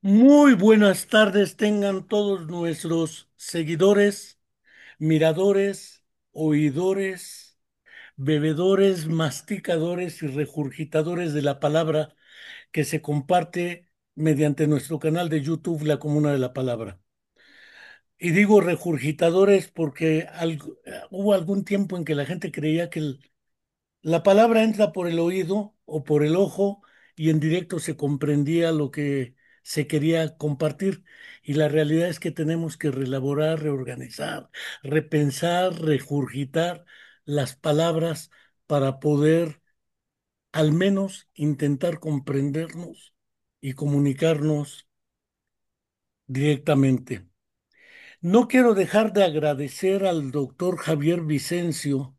Muy buenas tardes tengan todos nuestros seguidores, miradores, oidores, bebedores, masticadores y regurgitadores de la palabra que se comparte mediante nuestro canal de YouTube, La Comuna de la Palabra. Y digo regurgitadores porque hubo algún tiempo en que la gente creía que la palabra entra por el oído o por el ojo y en directo se comprendía lo que se quería compartir. Y la realidad es que tenemos que reelaborar, reorganizar, repensar, regurgitar las palabras para poder al menos intentar comprendernos y comunicarnos directamente. No quiero dejar de agradecer al doctor Javier Vicencio,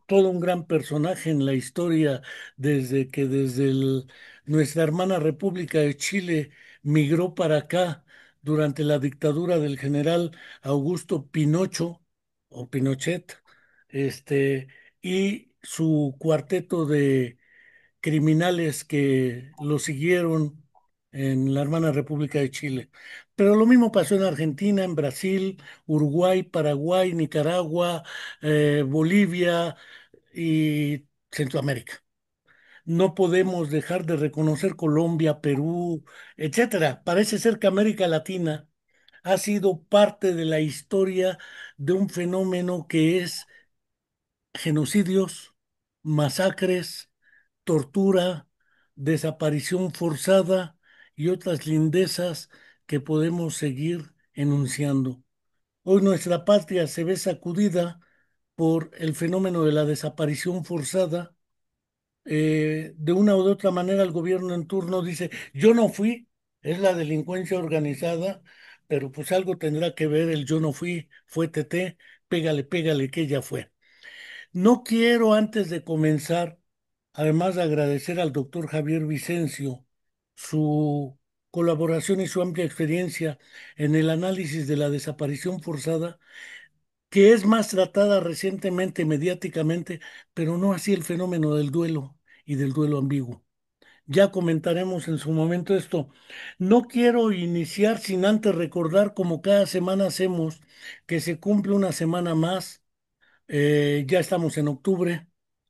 todo un gran personaje en la historia desde nuestra hermana República de Chile migró para acá durante la dictadura del general Augusto Pinocho o Pinochet, este, y su cuarteto de criminales que lo siguieron en la hermana República de Chile. Pero lo mismo pasó en Argentina, en Brasil, Uruguay, Paraguay, Nicaragua, Bolivia y Centroamérica. No podemos dejar de reconocer Colombia, Perú, etcétera. Parece ser que América Latina ha sido parte de la historia de un fenómeno que es genocidios, masacres, tortura, desaparición forzada y otras lindezas que podemos seguir enunciando. Hoy nuestra patria se ve sacudida por el fenómeno de la desaparición forzada. De una u otra manera el gobierno en turno dice, yo no fui, es la delincuencia organizada, pero pues algo tendrá que ver el yo no fui, fue TT, pégale, pégale que ella fue. No quiero antes de comenzar, además de agradecer al doctor Javier Vicencio su colaboración y su amplia experiencia en el análisis de la desaparición forzada, que es más tratada recientemente mediáticamente, pero no así el fenómeno del duelo y del duelo ambiguo. Ya comentaremos en su momento esto. No quiero iniciar sin antes recordar, como cada semana hacemos, que se cumple una semana más, ya estamos en octubre.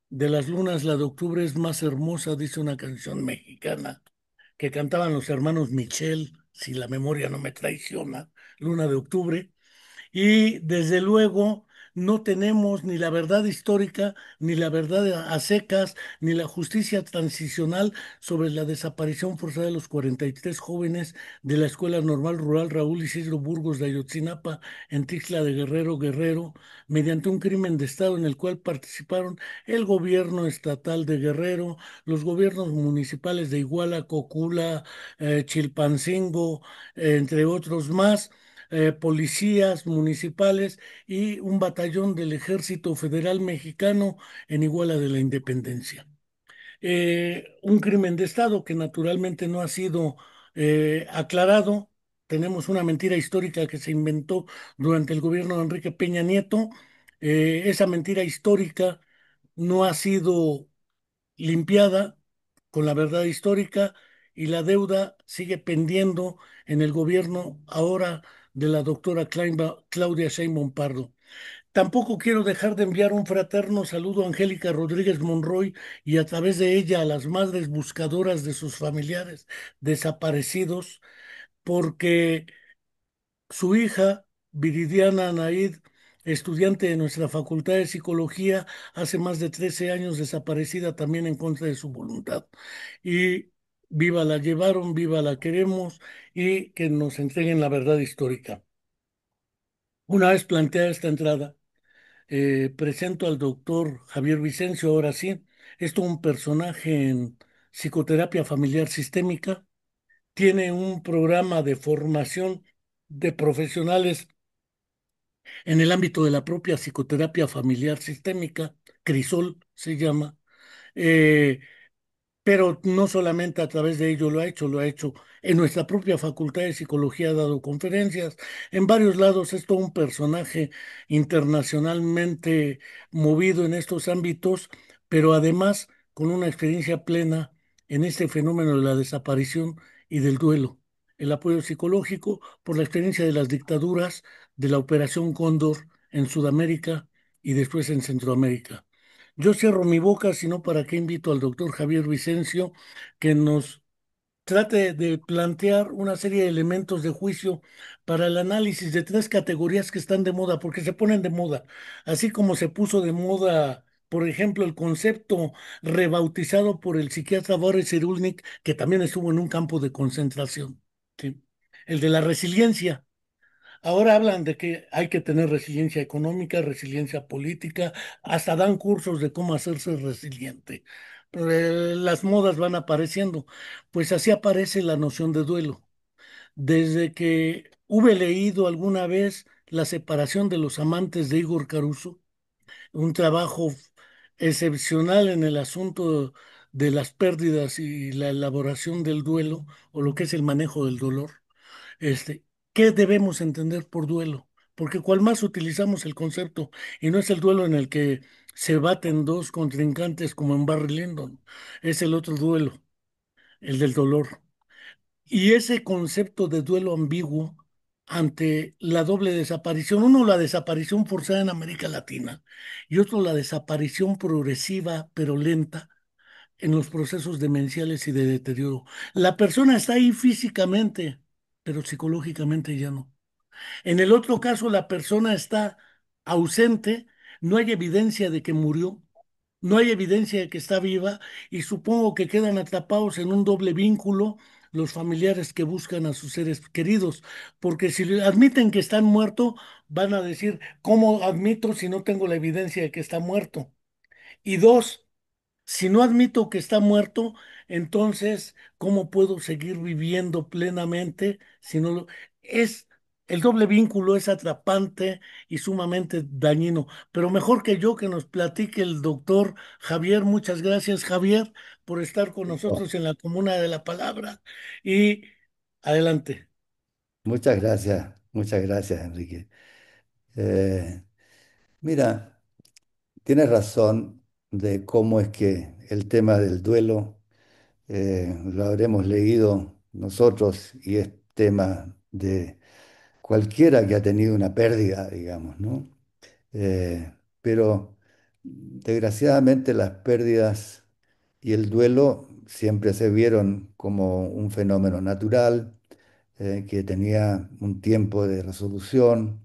De las lunas, la de octubre es más hermosa, dice una canción mexicana que cantaban los hermanos Michel, si la memoria no me traiciona, Luna de Octubre. Y desde luego no tenemos ni la verdad histórica, ni la verdad a secas, ni la justicia transicional sobre la desaparición forzada de los 43 jóvenes de la Escuela Normal Rural Raúl Isidro Burgos de Ayotzinapa en Tixla de Guerrero, Guerrero, mediante un crimen de Estado en el cual participaron el gobierno estatal de Guerrero, los gobiernos municipales de Iguala, Cocula, Chilpancingo, entre otros más, policías municipales y un batallón del Ejército Federal Mexicano en Iguala de la Independencia. Un crimen de Estado que naturalmente no ha sido aclarado. Tenemos una mentira histórica que se inventó durante el gobierno de Enrique Peña Nieto. Esa mentira histórica no ha sido limpiada con la verdad histórica y la deuda sigue pendiendo en el gobierno ahora de la doctora Claudia Sheinbaum Pardo. Tampoco quiero dejar de enviar un fraterno saludo a Angélica Rodríguez Monroy y a través de ella a las madres buscadoras de sus familiares desaparecidos, porque su hija, Viridiana Anaid, estudiante de nuestra Facultad de Psicología, hace más de 13 años desaparecida también en contra de su voluntad. Y viva la llevaron, viva la queremos y que nos entreguen la verdad histórica. Una vez planteada esta entrada, presento al doctor Javier Vicencio, ahora sí. Es todo un personaje en psicoterapia familiar sistémica. tiene un programa de formación de profesionales en el ámbito de la propia psicoterapia familiar sistémica, Crisol se llama. Eh, pero no solamente a través de ello lo ha hecho en nuestra propia Facultad de Psicología, ha dado conferencias, en varios lados es todo un personaje internacionalmente movido en estos ámbitos, pero además con una experiencia plena en este fenómeno de la desaparición y del duelo. El apoyo psicológico por la experiencia de las dictaduras de la Operación Cóndor en Sudamérica y después en Centroamérica. Yo cierro mi boca, sino para qué invito al doctor Javier Vicencio que nos trate de plantear una serie de elementos de juicio para el análisis de tres categorías que están de moda, porque se ponen de moda, así como se puso de moda, por ejemplo, el concepto rebautizado por el psiquiatra Boris Cyrulnik, que también estuvo en un campo de concentración, ¿sí? El de la resiliencia. Ahora hablan de que hay que tener resiliencia económica, resiliencia política, hasta dan cursos de cómo hacerse resiliente. Las modas van apareciendo, pues así aparece la noción de duelo. Desde que hube leído alguna vez La separación de los amantes de Igor Caruso, un trabajo excepcional en el asunto de las pérdidas y la elaboración del duelo, o lo que es el manejo del dolor. Este, ¿Qué debemos entender por duelo? Porque cual más utilizamos el concepto, y no es el duelo en el que se baten dos contrincantes como en Barry Lyndon, es el otro duelo, el del dolor. Y ese concepto de duelo ambiguo ante la doble desaparición, uno la desaparición forzada en América Latina y otro la desaparición progresiva pero lenta en los procesos demenciales y de deterioro. La persona está ahí físicamente, pero psicológicamente ya no. En el otro caso, la persona está ausente, no hay evidencia de que murió, no hay evidencia de que está viva y supongo que quedan atrapados en un doble vínculo los familiares que buscan a sus seres queridos, porque si le admiten que están muertos, van a decir, ¿cómo admito si no tengo la evidencia de que está muerto? Y dos, si no admito que está muerto, entonces, ¿cómo puedo seguir viviendo plenamente si no lo... Es, el doble vínculo es atrapante y sumamente dañino, pero mejor que yo que nos platique el doctor Javier. Muchas gracias, Javier, por estar con Oh, nosotros en la Comuna de la Palabra y adelante. muchas gracias, Enrique. Eh, Mira, tienes razón de cómo es que el tema del duelo lo habremos leído nosotros y es tema de cualquiera que ha tenido una pérdida, digamos, ¿no? Pero desgraciadamente las pérdidas y el duelo siempre se vieron como un fenómeno natural que tenía un tiempo de resolución,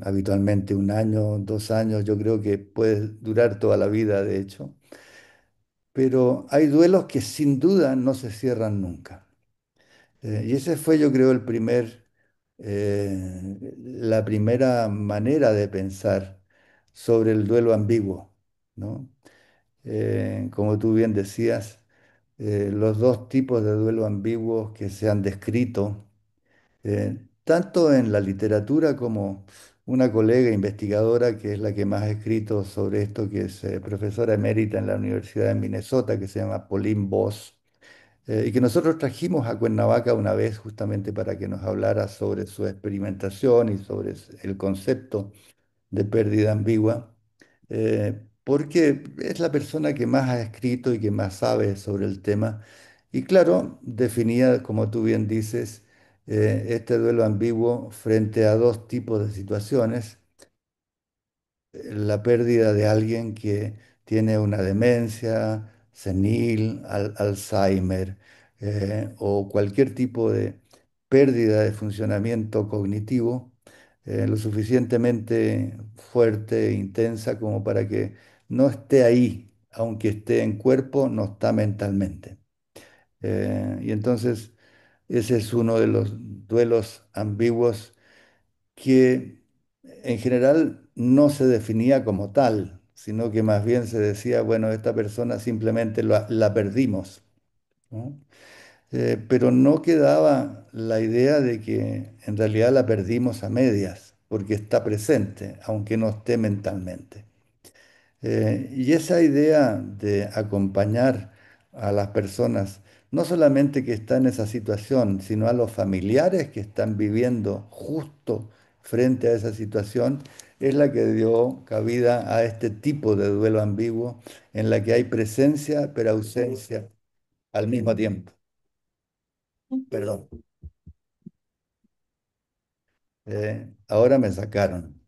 habitualmente un año, 2 años, yo creo que puede durar toda la vida, de hecho, pero hay duelos que sin duda no se cierran nunca. Y ese fue, yo creo, la primera manera de pensar sobre el duelo ambiguo, ¿no? Como tú bien decías, los dos tipos de duelo ambiguos que se han descrito tanto en la literatura como una colega investigadora que es la que más ha escrito sobre esto, que es profesora emérita en la Universidad de Minnesota, que se llama Pauline Boss, y que nosotros trajimos a Cuernavaca una vez justamente para que nos hablara sobre su experimentación y sobre el concepto de pérdida ambigua, porque es la persona que más ha escrito y que más sabe sobre el tema. Y claro, definía, como tú bien dices, este duelo ambiguo frente a dos tipos de situaciones: la pérdida de alguien que tiene una demencia senil, Alzheimer, o cualquier tipo de pérdida de funcionamiento cognitivo, lo suficientemente fuerte e intensa como para que no esté ahí, aunque esté en cuerpo, no está mentalmente. Y entonces ese es uno de los duelos ambiguos que en general no se definía como tal, sino que más bien se decía, bueno, esta persona simplemente la perdimos, ¿no? pero no quedaba la idea de que en realidad la perdimos a medias, porque está presente, aunque no esté mentalmente. Y esa idea de acompañar a las personas, no solamente que están en esa situación, sino a los familiares que están viviendo justo frente a esa situación, es la que dio cabida a este tipo de duelo ambiguo en la que hay presencia pero ausencia al mismo tiempo. Perdón. Ahora me sacaron.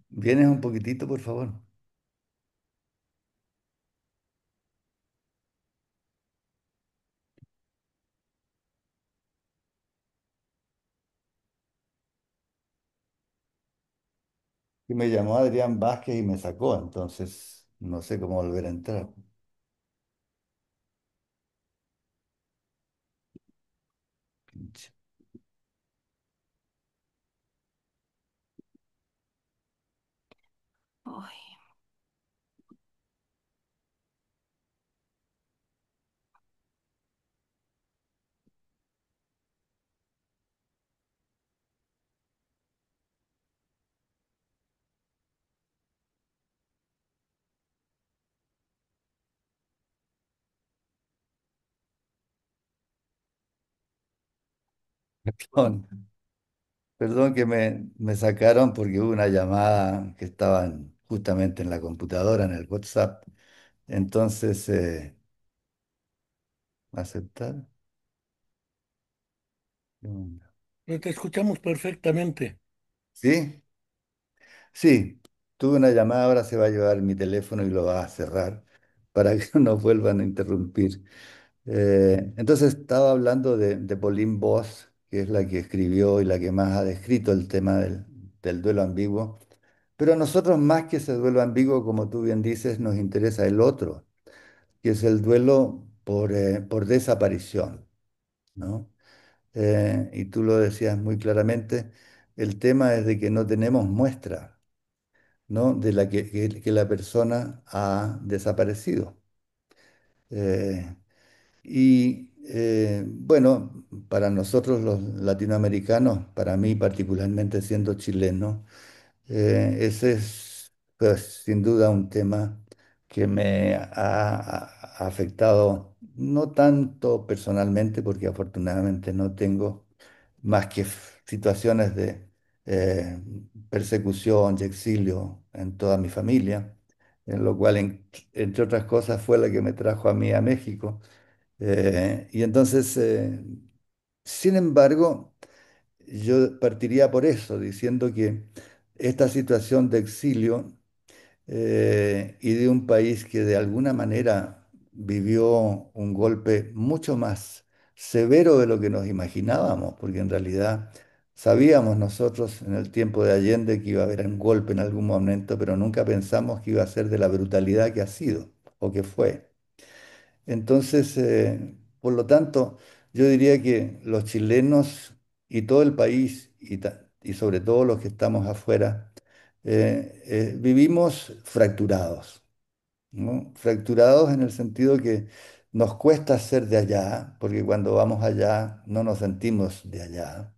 ¿Vienes un poquitito, por favor? Y me llamó Adrián Vázquez y me sacó, entonces no sé cómo volver a entrar. Pinche. Ay, Perdón, perdón que me sacaron porque hubo una llamada que estaban justamente en la computadora, en el WhatsApp. Entonces, ¿aceptar? ¿Qué onda? Te escuchamos perfectamente. ¿Sí? Sí, tuve una llamada, ahora se va a llevar mi teléfono y lo va a cerrar para que no nos vuelvan a interrumpir. Entonces estaba hablando de Pauline Boss, que es la que escribió y la que más ha descrito el tema del duelo ambiguo. Pero a nosotros más que ese duelo ambiguo, como tú bien dices, nos interesa el otro, que es el duelo por desaparición, ¿no? Y tú lo decías muy claramente, el tema es de que no tenemos muestra, ¿no? De la que la persona ha desaparecido. Eh, bueno, para nosotros los latinoamericanos, para mí particularmente siendo chileno, ese es pues, sin duda un tema que me ha afectado, no tanto personalmente, porque afortunadamente no tengo más que situaciones de eh, persecución y exilio en toda mi familia, en lo cual, entre otras cosas, fue la que me trajo a mí a México. Y entonces, sin embargo, yo partiría por eso, diciendo que esta situación de exilio y de un país que de alguna manera vivió un golpe mucho más severo de lo que nos imaginábamos, porque en realidad sabíamos nosotros en el tiempo de Allende que iba a haber un golpe en algún momento, pero nunca pensamos que iba a ser de la brutalidad que ha sido o que fue. Entonces, por lo tanto, yo diría que los chilenos y todo el país, y sobre todo los que estamos afuera, vivimos fracturados, ¿no? Fracturados en el sentido que nos cuesta ser de allá, porque cuando vamos allá no nos sentimos de allá.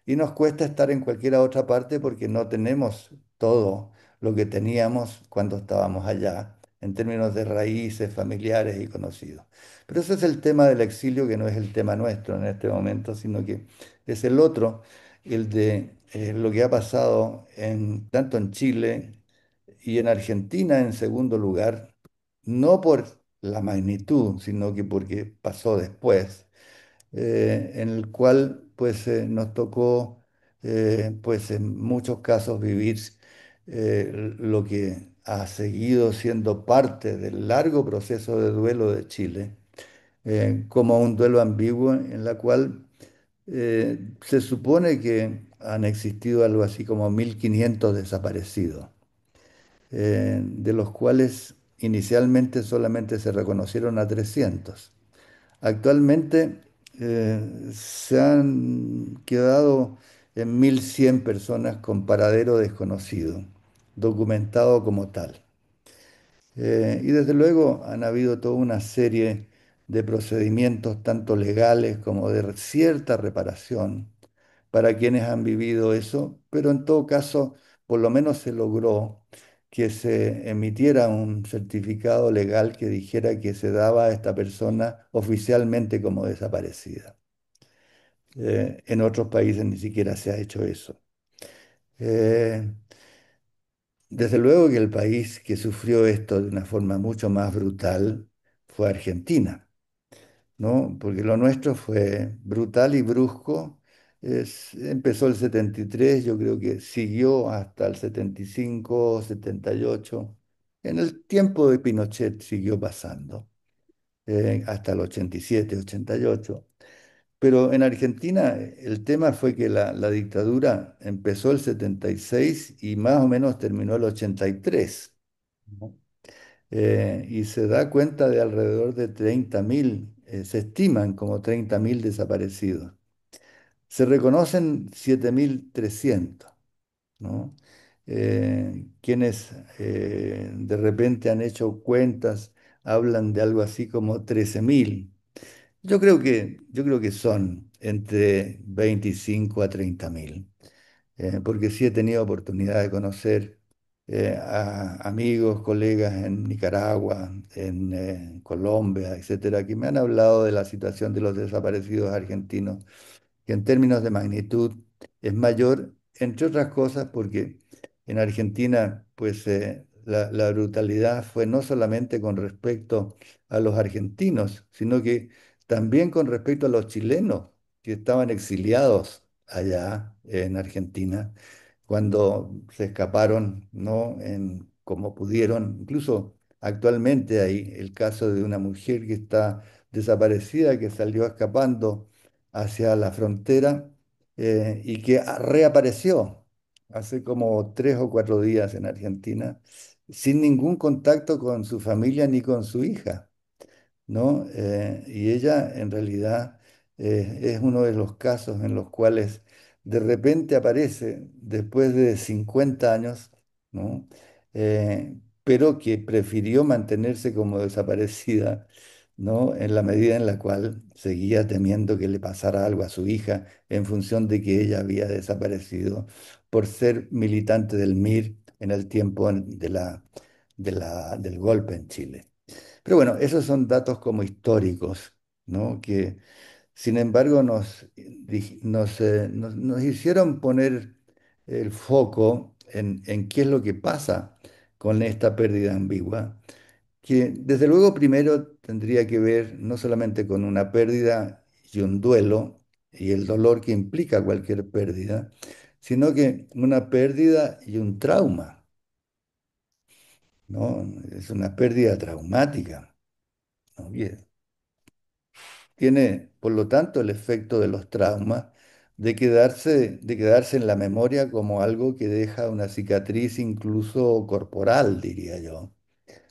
Y nos cuesta estar en cualquier otra parte porque no tenemos todo lo que teníamos cuando estábamos allá, en términos de raíces familiares y conocidos. Pero ese es el tema del exilio, que no es el tema nuestro en este momento, sino que es el otro, el de lo que ha pasado tanto en Chile y en Argentina en segundo lugar, no por la magnitud, sino que porque pasó después, en el cual pues nos tocó pues en muchos casos vivir lo que ha seguido siendo parte del largo proceso de duelo de Chile, como un duelo ambiguo en la cual se supone que han existido algo así como 1.500 desaparecidos, de los cuales inicialmente solamente se reconocieron a 300. Actualmente se han quedado en 1.100 personas con paradero desconocido, documentado como tal. Y desde luego han habido toda una serie de procedimientos, tanto legales como de cierta reparación, para quienes han vivido eso, pero en todo caso, por lo menos se logró que se emitiera un certificado legal que dijera que se daba a esta persona oficialmente como desaparecida. En otros países ni siquiera se ha hecho eso. Eh, Desde luego que el país que sufrió esto de una forma mucho más brutal fue Argentina, ¿no? Porque lo nuestro fue brutal y brusco. Empezó el 73, yo creo que siguió hasta el 75, 78. En el tiempo de Pinochet siguió pasando, hasta el 87, 88. Pero en Argentina el tema fue que la dictadura empezó el 76 y más o menos terminó el 83, ¿no? Y se da cuenta de alrededor de 30.000, se estiman como 30.000 desaparecidos. Se reconocen 7.300, ¿no? Quienes de repente han hecho cuentas hablan de algo así como 13.000. Yo creo que son entre 25 a 30.000, porque sí he tenido oportunidad de conocer a amigos, colegas en Nicaragua, en Colombia, etcétera, que me han hablado de la situación de los desaparecidos argentinos, que en términos de magnitud es mayor, entre otras cosas porque en Argentina, pues la brutalidad fue no solamente con respecto a los argentinos, sino que también con respecto a los chilenos que estaban exiliados allá en Argentina, cuando se escaparon, ¿no? Como pudieron. Incluso actualmente hay el caso de una mujer que está desaparecida, que salió escapando hacia la frontera, y que reapareció hace como 3 o 4 días en Argentina, sin ningún contacto con su familia ni con su hija, ¿no? Y ella en realidad es uno de los casos en los cuales de repente aparece después de 50 años, ¿no? Pero que prefirió mantenerse como desaparecida, ¿no? En la medida en la cual seguía temiendo que le pasara algo a su hija en función de que ella había desaparecido por ser militante del MIR en el tiempo del golpe en Chile. Pero bueno, esos son datos como históricos, ¿no? Que sin embargo nos hicieron poner el foco en qué es lo que pasa con esta pérdida ambigua, que desde luego primero tendría que ver no solamente con una pérdida y un duelo y el dolor que implica cualquier pérdida, sino que una pérdida y un trauma, ¿no? Es una pérdida traumática, ¿no? Tiene, por lo tanto, el efecto de los traumas de quedarse en la memoria como algo que deja una cicatriz incluso corporal, diría yo,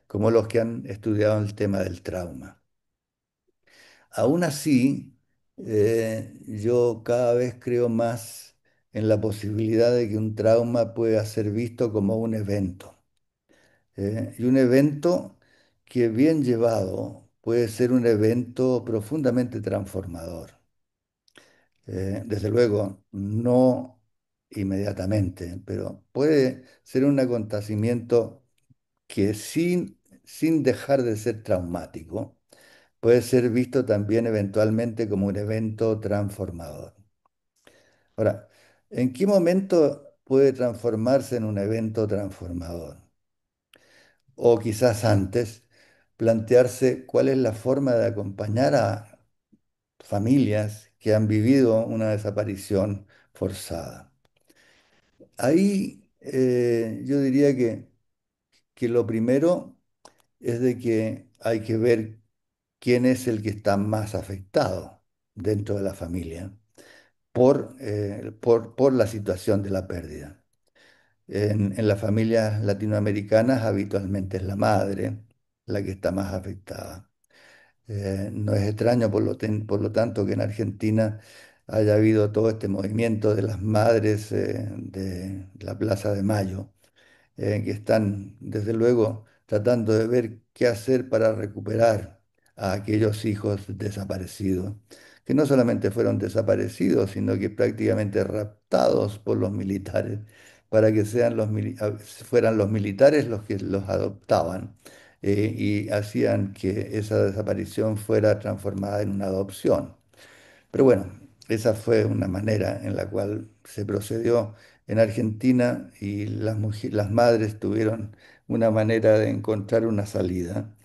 como los que han estudiado el tema del trauma. Aún así, yo cada vez creo más en la posibilidad de que un trauma pueda ser visto como un evento, y un evento que bien llevado puede ser un evento profundamente transformador. Desde luego, no inmediatamente, pero puede ser un acontecimiento que sin dejar de ser traumático, puede ser visto también eventualmente como un evento transformador. Ahora, ¿en qué momento puede transformarse en un evento transformador? O quizás antes, plantearse cuál es la forma de acompañar a familias que han vivido una desaparición forzada. Ahí yo diría que lo primero es de que hay que ver quién es el que está más afectado dentro de la familia por la situación de la pérdida. En las familias latinoamericanas habitualmente es la madre la que está más afectada. No es extraño, por lo tanto, que en Argentina haya habido todo este movimiento de las madres de la Plaza de Mayo, que están, desde luego, tratando de ver qué hacer para recuperar a aquellos hijos desaparecidos, que no solamente fueron desaparecidos, sino que prácticamente raptados por los militares, para que fueran los militares los que los adoptaban, y hacían que esa desaparición fuera transformada en una adopción. Pero bueno, esa fue una manera en la cual se procedió en Argentina y las madres tuvieron una manera de encontrar una salida.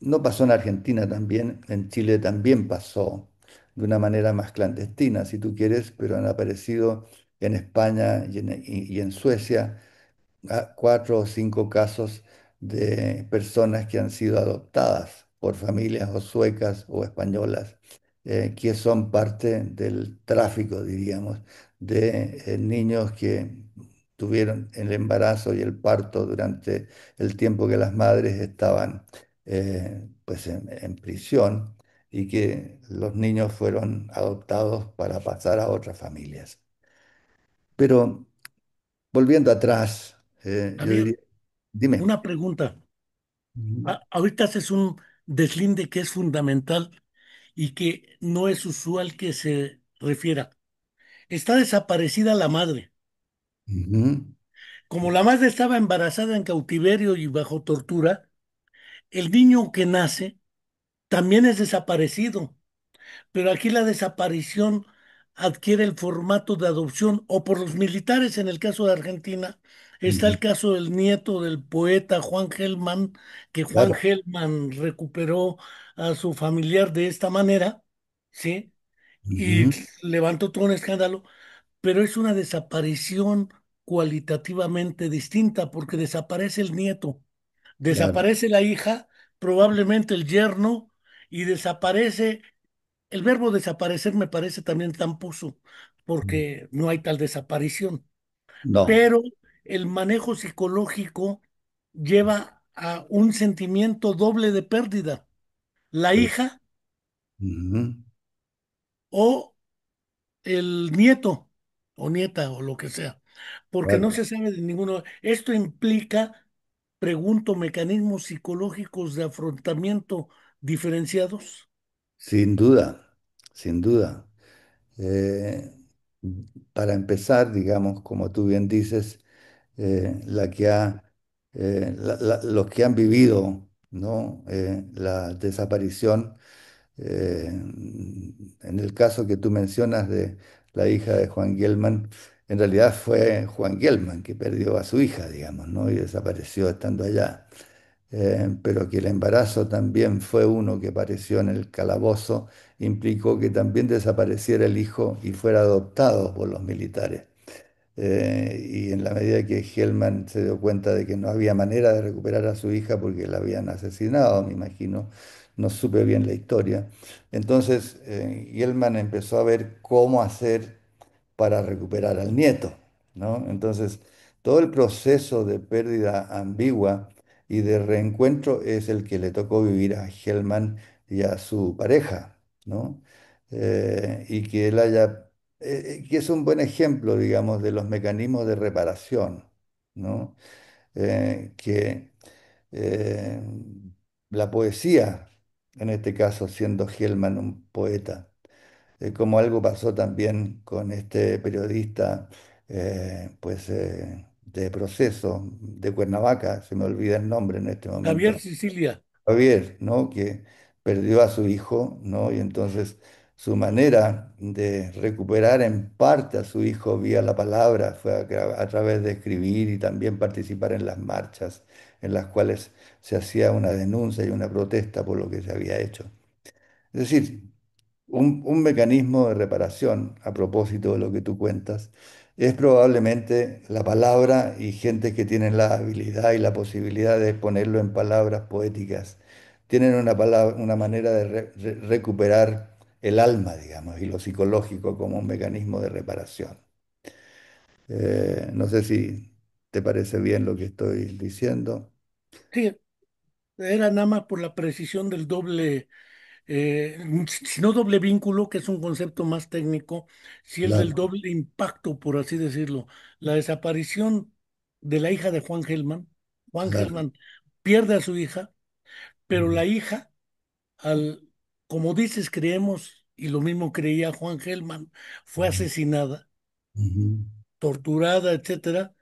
No pasó en Argentina también, en Chile también pasó de una manera más clandestina, si tú quieres, pero han aparecido en España y en Suecia cuatro o cinco casos de personas que han sido adoptadas por familias o suecas o españolas, que son parte del tráfico, diríamos, de niños que tuvieron el embarazo y el parto durante el tiempo que las madres estaban pues en prisión y que los niños fueron adoptados para pasar a otras familias. Pero volviendo atrás, yo Javier, diría, dime. una pregunta. Ujú, Ahorita haces un deslinde que es fundamental y que no es usual que se refiera. Está desaparecida la madre. ujú, Como la madre estaba embarazada en cautiverio y bajo tortura, el niño que nace también es desaparecido. Pero aquí la desaparición adquiere el formato de adopción o por los militares en el caso de Argentina. Está ujú. el caso del nieto del poeta Juan Gelman, que Juan Claro. Gelman recuperó a su familiar de esta manera, ¿sí? Y Ujú, levantó todo un escándalo, pero es una desaparición cualitativamente distinta porque desaparece el nieto, claro. desaparece la hija, probablemente el yerno, y desaparece el verbo desaparecer me parece también tramposo, porque no hay tal desaparición, No. pero el manejo psicológico lleva a un sentimiento doble de pérdida, la Sí. hija Ujú, o el nieto o nieta o lo que sea, porque no claro. se sabe de ninguno. Esto implica, pregunto, mecanismos psicológicos de afrontamiento diferenciados. Sin duda, sin duda. Eh, para empezar, digamos, como tú bien dices, la que ha, los que han vivido, ¿no? La desaparición. En el caso que tú mencionas de la hija de Juan Gelman, en realidad fue Juan Gelman que perdió a su hija, digamos, ¿no? Y desapareció estando allá. Pero que el embarazo también fue uno que apareció en el calabozo, implicó que también desapareciera el hijo y fuera adoptado por los militares. Y en la medida que Hellman se dio cuenta de que no había manera de recuperar a su hija porque la habían asesinado, me imagino, no supe bien la historia. Entonces, Hellman empezó a ver cómo hacer para recuperar al nieto, ¿no? Entonces, todo el proceso de pérdida ambigua y de reencuentro es el que le tocó vivir a Hellman y a su pareja, ¿no? Y que él haya que es un buen ejemplo, digamos, de los mecanismos de reparación, ¿no? Que eh, la poesía, en este caso siendo Hellman un poeta, como algo pasó también con este periodista, pues, de Proceso, de Cuernavaca, se me olvida el nombre en este Javier momento. Sicilia. Javier, ¿no? Que perdió a su hijo, ¿no? Y entonces su manera de recuperar en parte a su hijo vía la palabra fue a través de escribir y también participar en las marchas en las cuales se hacía una denuncia y una protesta por lo que se había hecho. Es decir, un mecanismo de reparación, a propósito de lo que tú cuentas, es probablemente la palabra y gente que tienen la habilidad y la posibilidad de ponerlo en palabras poéticas. Tienen una manera de recuperar el alma, digamos, y lo psicológico como un mecanismo de reparación. No sé si te parece bien lo que estoy diciendo. Sí, era nada más por la precisión del doble, eh, si no doble vínculo, que es un concepto más técnico, si el del Claro. doble impacto, por así decirlo. La desaparición de la hija de Juan Gelman. Juan Claro. Gelman pierde a su hija, pero la hija, al, como dices, creemos, y lo mismo creía Juan Gelman, fue asesinada, Ujú. torturada, etcétera,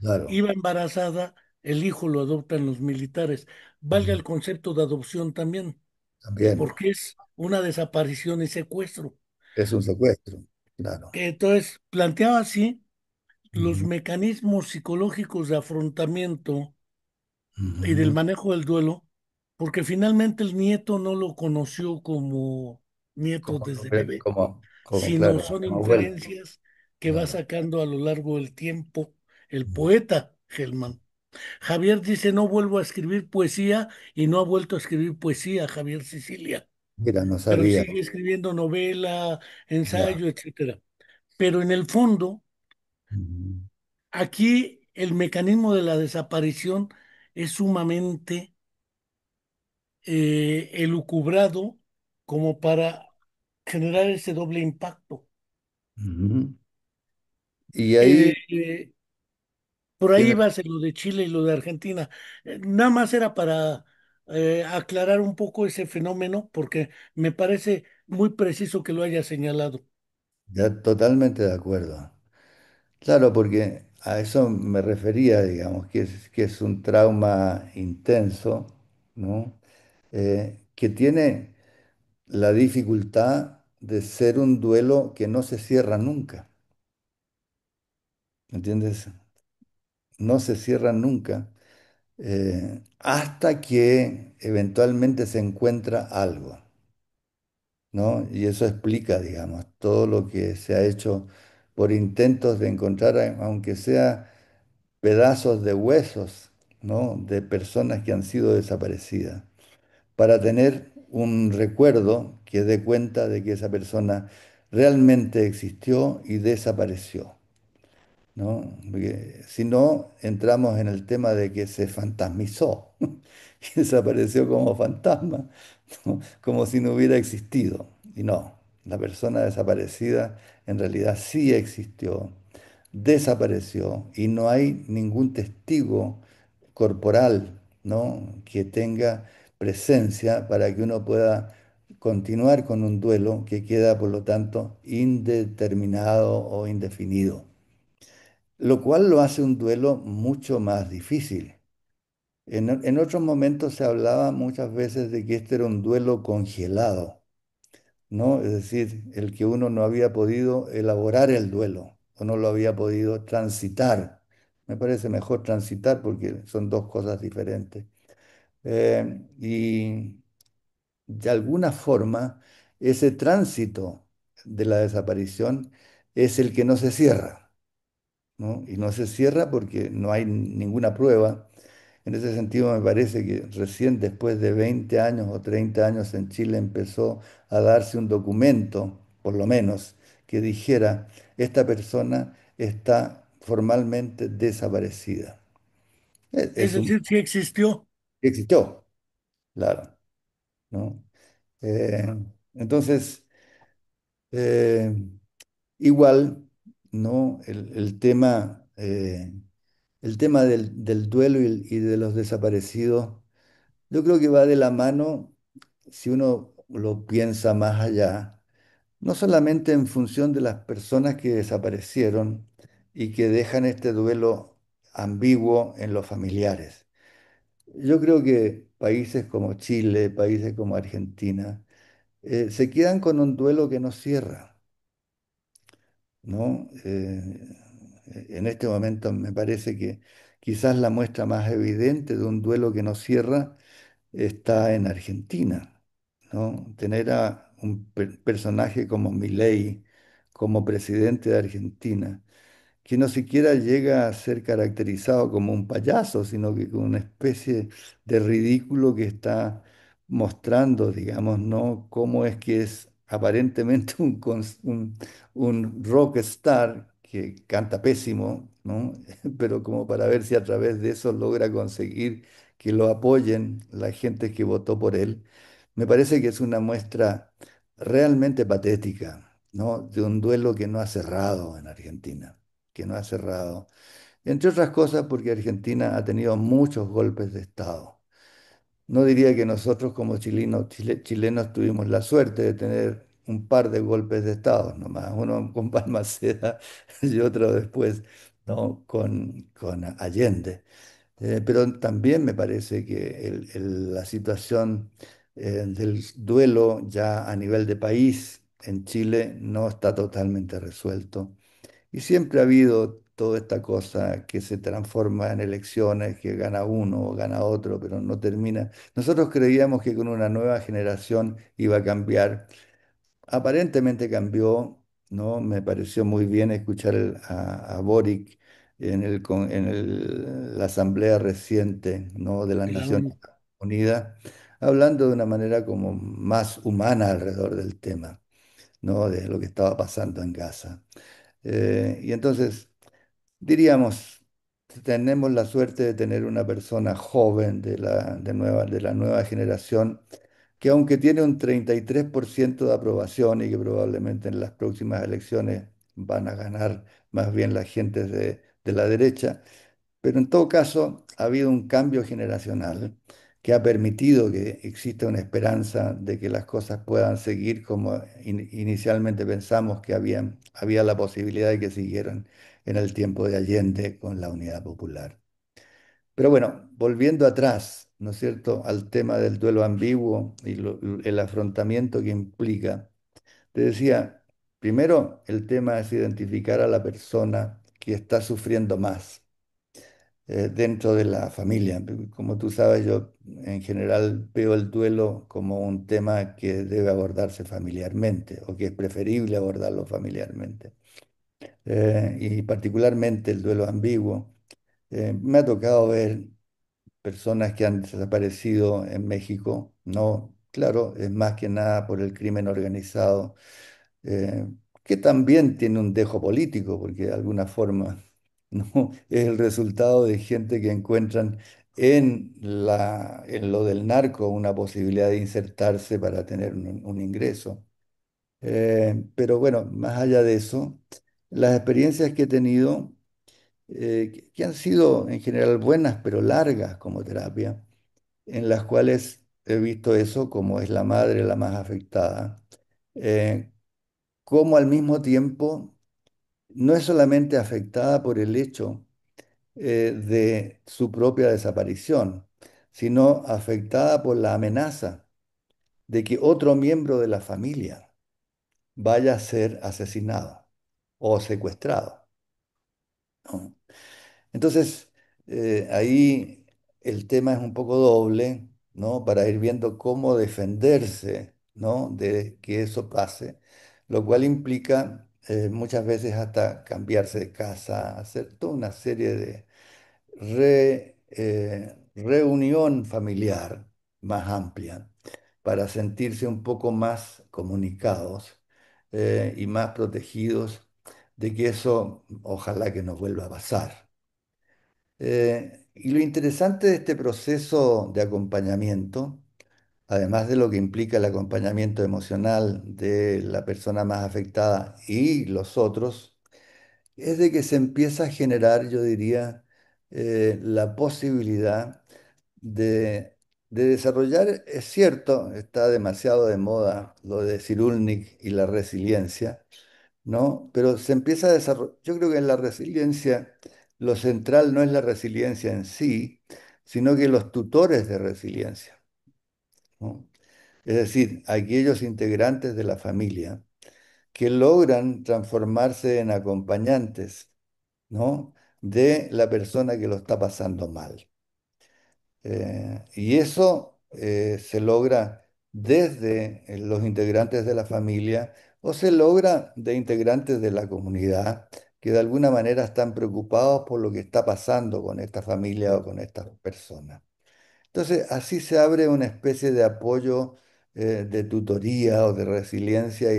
Claro. iba embarazada, el hijo lo adoptan los militares. Valga Ujú. el concepto de adopción también, También porque es una desaparición y secuestro. es un secuestro. Claro. Que entonces planteaba así los Ujú. mecanismos psicológicos de afrontamiento y del Ujú. manejo del duelo, porque finalmente el nieto no lo conoció como nieto desde bebé, sino Claro, son hemos vuelto. inferencias que va Claro. sacando a lo largo del tiempo el poeta Gelman. Javier dice, no vuelvo a escribir poesía y no ha vuelto a escribir poesía, Javier Sicilia, Mira, no pero sabía. sigue escribiendo novela, Ya. ensayo, etcétera. Pero en el fondo, Ujú. aquí el mecanismo de la desaparición es sumamente elucubrado como para generar ese doble impacto. Ujú. Y Eh, ahí eh, por ahí tiene, va a ser lo de Chile y lo de Argentina. Nada más era para aclarar un poco ese fenómeno, porque me parece muy preciso que lo haya señalado. ya totalmente de acuerdo. Claro, porque a eso me refería, digamos, que es un trauma intenso, ¿no? Que tiene la dificultad de ser un duelo que no se cierra nunca, ¿entiendes? No se cierra nunca hasta que eventualmente se encuentra algo, ¿no? Y eso explica, digamos, todo lo que se ha hecho por intentos de encontrar, aunque sea pedazos de huesos, ¿no? De personas que han sido desaparecidas, para tener un recuerdo que dé cuenta de que esa persona realmente existió y desapareció, ¿no? Porque si no, entramos en el tema de que se fantasmizó y desapareció como fantasma, ¿no? Como si no hubiera existido. Y no, la persona desaparecida en realidad sí existió, desapareció y no hay ningún testigo corporal, ¿no? Que tenga presencia para que uno pueda continuar con un duelo que queda, por lo tanto, indeterminado o indefinido, lo cual lo hace un duelo mucho más difícil. En otros momentos se hablaba muchas veces de que este era un duelo congelado, ¿no? Es decir, el que uno no había podido elaborar el duelo o no lo había podido transitar. Me parece mejor transitar porque son dos cosas diferentes. Y de alguna forma, ese tránsito de la desaparición es el que no se cierra, ¿no? Y no se cierra porque no hay ninguna prueba. En ese sentido, me parece que recién después de 20 años o 30 años en Chile empezó a darse un documento, por lo menos, que dijera, esta persona está formalmente desaparecida. Es Es un, decir, sí existió. existió, claro, ¿no? Eh, entonces, eh, igual, ¿no? El tema del duelo y de los desaparecidos, yo creo que va de la mano, si uno lo piensa más allá, no solamente en función de las personas que desaparecieron y que dejan este duelo ambiguo en los familiares. Yo creo que países como Chile, países como Argentina, se quedan con un duelo que no cierra, ¿no? En este momento me parece que quizás la muestra más evidente de un duelo que no cierra está en Argentina, ¿no? Tener a un personaje como Milei como presidente de Argentina que no siquiera llega a ser caracterizado como un payaso, sino que como una especie de ridículo que está mostrando, digamos, ¿no? Cómo es que es aparentemente un rock star que canta pésimo, ¿no? Pero como para ver si a través de eso logra conseguir que lo apoyen la gente que votó por él. Me parece que es una muestra realmente patética, ¿no? De un duelo que no ha cerrado en Argentina, que no ha cerrado. entre otras cosas porque Argentina ha tenido muchos golpes de Estado. No diría que nosotros como chilenos tuvimos la suerte de tener un par de golpes de Estado, nomás, uno con Balmaceda y otro después, ¿no? con Allende. Pero también me parece que la situación del duelo ya a nivel de país en Chile no está totalmente resuelto. Y siempre ha habido toda esta cosa que se transforma en elecciones, que gana uno o gana otro, pero no termina. Nosotros creíamos que con una nueva generación iba a cambiar. Aparentemente cambió, ¿no? Me pareció muy bien escuchar a Boric la asamblea reciente, ¿no? de las de la Naciones ONU. Unidas, hablando de una manera como más humana alrededor del tema, ¿no? de lo que estaba pasando en Gaza. Y entonces, diríamos, tenemos la suerte de tener una persona joven de la nueva generación que aunque tiene un 33% de aprobación y que probablemente en las próximas elecciones van a ganar más bien las gentes de la derecha, pero en todo caso ha habido un cambio generacional que ha permitido que exista una esperanza de que las cosas puedan seguir como inicialmente pensamos que había la posibilidad de que siguieran en el tiempo de Allende con la Unidad Popular. Pero bueno, volviendo atrás, ¿no es cierto?, al tema del duelo ambiguo y el afrontamiento que implica, te decía, primero el tema es identificar a la persona que está sufriendo más dentro de la familia. Como tú sabes, yo en general veo el duelo como un tema que debe abordarse familiarmente o que es preferible abordarlo familiarmente. Y particularmente el duelo ambiguo. Me ha tocado ver personas que han desaparecido en México, no, claro, es más que nada por el crimen organizado, eh, que también tiene un dejo político, porque de alguna forma no es el resultado de gente que encuentran en lo del narco una posibilidad de insertarse para tener un ingreso. Pero bueno, más allá de eso, las experiencias que he tenido, que han sido en general buenas, pero largas como terapia, en las cuales he visto eso, como es la madre la más afectada, eh, como al mismo tiempo no es solamente afectada por el hecho de su propia desaparición, sino afectada por la amenaza de que otro miembro de la familia vaya a ser asesinado o secuestrado, ¿no? Entonces, ahí el tema es un poco doble, ¿no? Para ir viendo cómo defenderse, ¿no? De que eso pase, lo cual implica muchas veces hasta cambiarse de casa, hacer toda una serie de reunión familiar más amplia para sentirse un poco más comunicados y más protegidos de que eso ojalá que no vuelva a pasar. Y lo interesante de este proceso de acompañamiento, además de lo que implica el acompañamiento emocional de la persona más afectada y los otros, es de que se empieza a generar, yo diría, la posibilidad de, de desarrollar, es cierto, está demasiado de moda lo de Cyrulnik y la resiliencia, ¿no? Pero se empieza a desarrollar, yo creo que en la resiliencia lo central no es la resiliencia en sí, sino que los tutores de resiliencia, ¿no? Es decir, aquellos integrantes de la familia que logran transformarse en acompañantes, ¿no? de la persona que lo está pasando mal. Y eso se logra desde los integrantes de la familia o se logra de integrantes de la comunidad que de alguna manera están preocupados por lo que está pasando con esta familia o con estas personas. Entonces, así se abre una especie de apoyo de tutoría o de resiliencia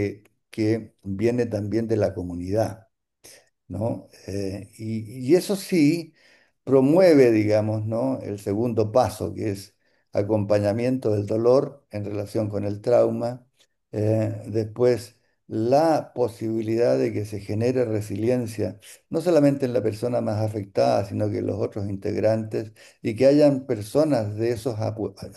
que viene también de la comunidad, ¿no? Y eso sí promueve, digamos, ¿no? El segundo paso, que es acompañamiento del dolor en relación con el trauma, después la posibilidad de que se genere resiliencia, no solamente en la persona más afectada, sino que en los otros integrantes, y que hayan personas de esos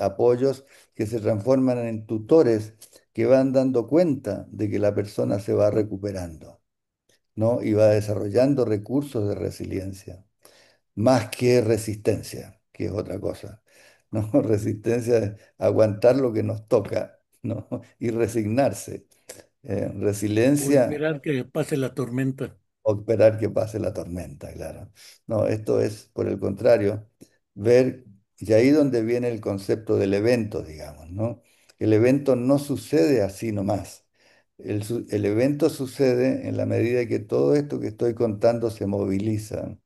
apoyos que se transforman en tutores que van dando cuenta de que la persona se va recuperando, ¿no? Y va desarrollando recursos de resiliencia, más que resistencia, que es otra cosa, ¿no? Resistencia es aguantar lo que nos toca, ¿no? Y resignarse. O Resiliencia esperar que pase la tormenta. o esperar que pase la tormenta, claro. No, esto es, por el contrario, ver, y ahí donde viene el concepto del evento, digamos, ¿no? El evento no sucede así nomás. El evento sucede en la medida que todo esto que estoy contando se moviliza,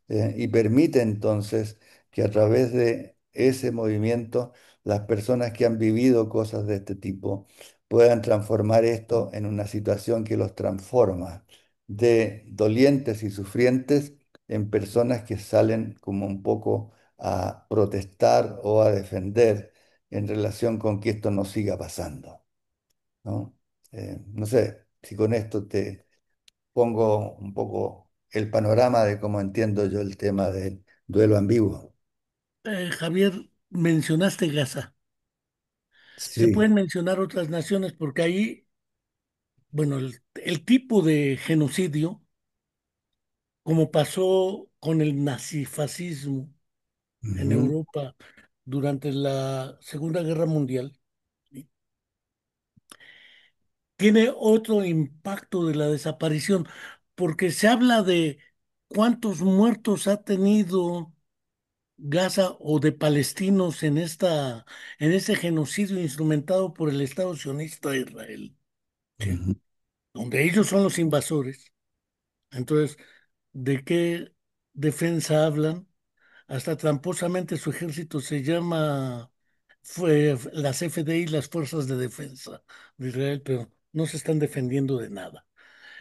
y permite entonces que a través de ese movimiento las personas que han vivido cosas de este tipo puedan transformar esto en una situación que los transforma de dolientes y sufrientes en personas que salen como un poco a protestar o a defender en relación con que esto no siga pasando, ¿no? No sé si con esto te pongo un poco el panorama de cómo entiendo yo el tema del duelo ambiguo. Javier, mencionaste Gaza. Se Sí. pueden mencionar otras naciones porque ahí, bueno, el tipo de genocidio, como pasó con el nazifascismo en Ujú, Europa durante la Segunda Guerra Mundial, tiene otro impacto de la desaparición, porque se habla de cuántos muertos ha tenido Gaza o de palestinos en ese genocidio instrumentado por el Estado sionista de Israel, ¿sí? ujú, Donde ellos son los invasores. Entonces, ¿de qué defensa hablan? Hasta tramposamente su ejército se llama las FDI, las Fuerzas de Defensa de Israel, pero no se están defendiendo de nada.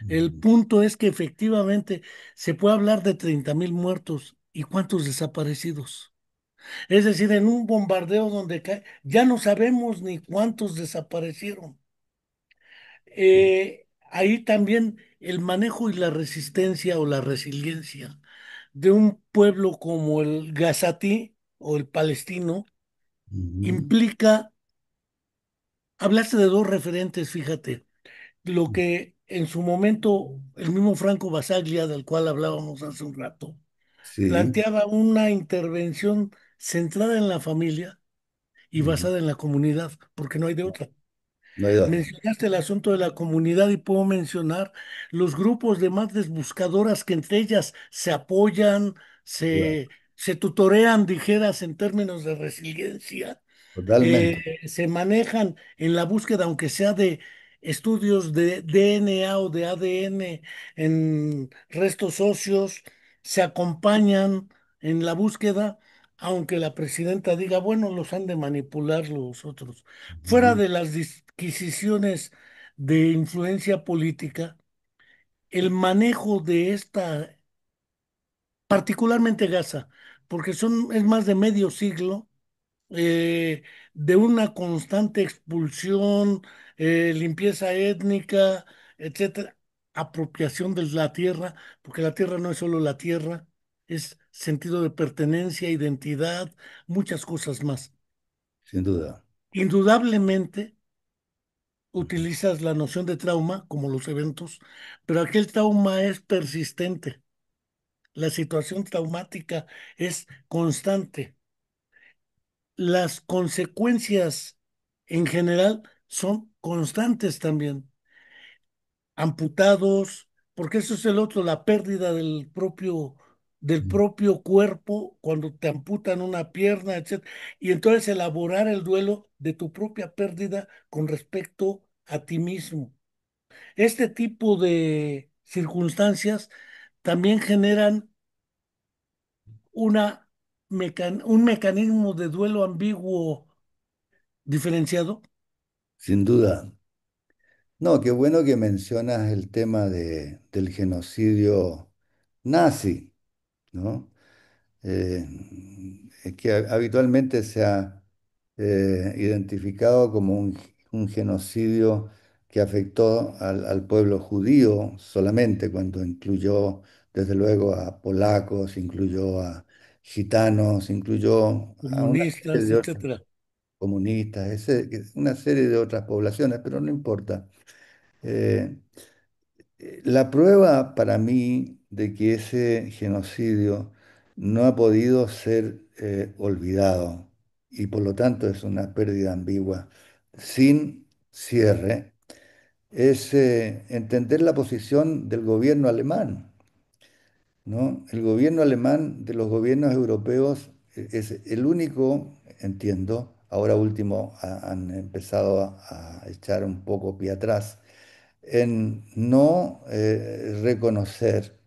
El ujú. punto es que efectivamente se puede hablar de 30.000 muertos y cuántos desaparecidos. Es decir, en un bombardeo donde ya no sabemos ni cuántos desaparecieron. Ahí también el manejo y la resistencia o la resiliencia de un pueblo como el gazatí o el palestino Ujú, implica, hablaste de dos referentes, fíjate, lo que en su momento el mismo Franco Basaglia, del cual hablábamos hace un rato, sí, planteaba una intervención centrada en la familia y ujú. basada en la comunidad, porque no hay de No, otra. no hay otra. Mencionaste el asunto de la comunidad y puedo mencionar los grupos de madres buscadoras que entre ellas se apoyan, Claro, se tutorean, dijeras, en términos de resiliencia, totalmente. se manejan en la búsqueda, aunque sea de estudios de DNA o de ADN en restos óseos, se acompañan en la búsqueda, aunque la presidenta diga, bueno, los han de manipular los otros. Fuera Ujú, de las disquisiciones de influencia política, el manejo de esta, particularmente Gaza, porque es más de medio siglo eh, de una constante expulsión, limpieza étnica, etcétera, apropiación de la tierra, porque la tierra no es solo la tierra, es sentido de pertenencia, identidad, muchas cosas más. sin duda. Indudablemente Ujú, utilizas la noción de trauma como los eventos, pero aquel trauma es persistente. La situación traumática es constante. Las consecuencias en general son constantes también. Amputados, porque eso es el otro, la pérdida del ujú, propio cuerpo cuando te amputan una pierna, etcétera. Y entonces elaborar el duelo de tu propia pérdida con respecto a ti mismo. Este tipo de circunstancias también generan un mecanismo de duelo ambiguo diferenciado. sin duda. No, qué bueno que mencionas el tema del genocidio nazi, ¿no? eh, que habitualmente se ha identificado como un genocidio que afectó al pueblo judío solamente, cuando incluyó desde luego a polacos, incluyó a gitanos, incluyó a una serie comunistas, de otros etcétera. comunistas, una serie de otras poblaciones, pero no importa. Eh, la prueba para mí de que ese genocidio no ha podido ser olvidado y por lo tanto es una pérdida ambigua sin cierre es entender la posición del gobierno alemán, ¿no? El gobierno alemán de los gobiernos europeos es el único, entiendo, ahora último han empezado a echar un poco pie atrás en no reconocer,